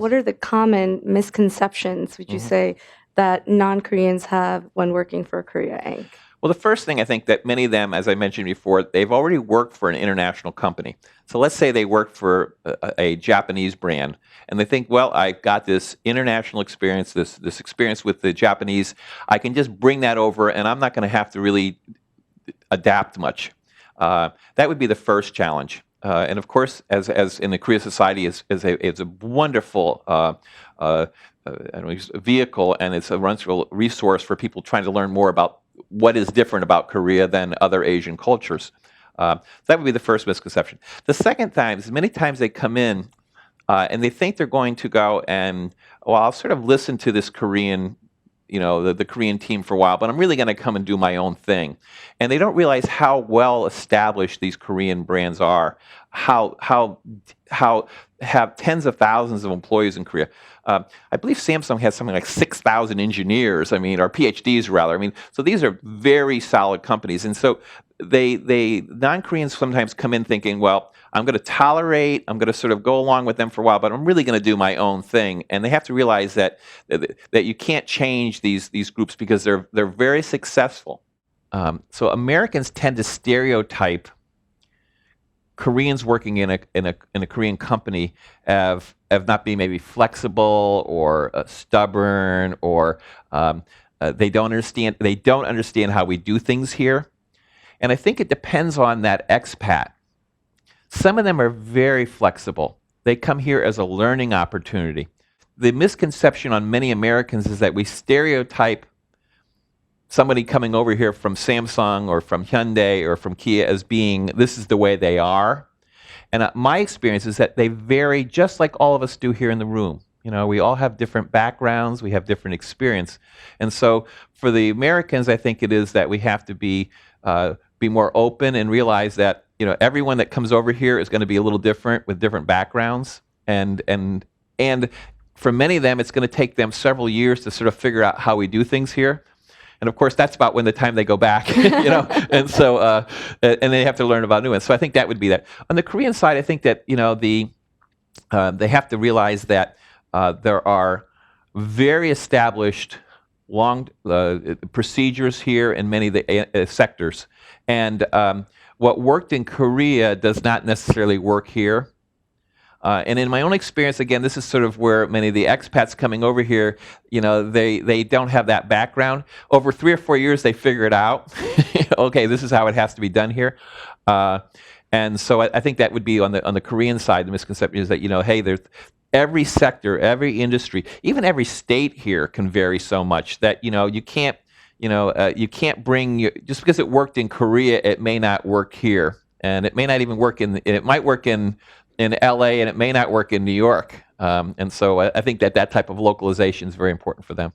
what are the common misconceptions, would you say, that non-Koreans have when working for Korea Inc.? Well, the first thing I think that many of them, as I mentioned before, they've already worked for an international company. So let's say they work for a Japanese brand, and they think, well, I got this international experience, this experience with the Japanese. I can just bring that over, and I'm not going to have to really adapt much. That would be the first challenge. And of course, as in the Korea society, is a wonderful vehicle, and it's a wonderful resource for people trying to learn more about what is different about Korea than other Asian cultures. That would be the first misconception. The second time is many times they come in and they think they're going to go and, well, I'll sort of listen to this Korean, the Korean team for a while, but I'm really going to come and do my own thing. And they don't realize how well established these Korean brands are, how have tens of thousands of employees in Korea. I believe Samsung has something like 6,000 engineers, or PhDs rather. So these are very solid companies. And so they non-Koreans sometimes come in thinking, well, I'm going to sort of go along with them for a while, but I'm really going to do my own thing. And they have to realize that you can't change these groups because they're very successful. So Americans tend to stereotype Koreans working in a Korean company of not being maybe flexible or stubborn, or they don't understand how we do things here. And I think it depends on that expat. Some of them are very flexible. They come here as a learning opportunity. The misconception on many Americans is that we stereotype somebody coming over here from Samsung or from Hyundai or from Kia as being, this is the way they are. And my experience is that they vary just like all of us do here in the room. We all have different backgrounds, we have different experience. And so for the Americans, I think it is that we have to be more open and realize that everyone that comes over here is going to be a little different with different backgrounds. And for many of them, it's going to take them several years to sort of figure out how we do things here. And of course, that's about when the time they go back, and so and they have to learn about new ones. So I think that would be that. On the Korean side, I think that they have to realize that there are very established long procedures here in many of the sectors, and what worked in Korea does not necessarily work here. And in my own experience, again, this is sort of where many of the expats coming over here, they don't have that background. Over 3 or 4 years, they figure it out. Okay, this is how it has to be done here. And so I think that would be on the Korean side. The misconception is that hey, there's every sector, every industry, even every state here can vary so much that you can't bring just because it worked in Korea, it may not work here, and it may not even work it might work in LA, and it may not work in New York. And so I think that type of localization is very important for them.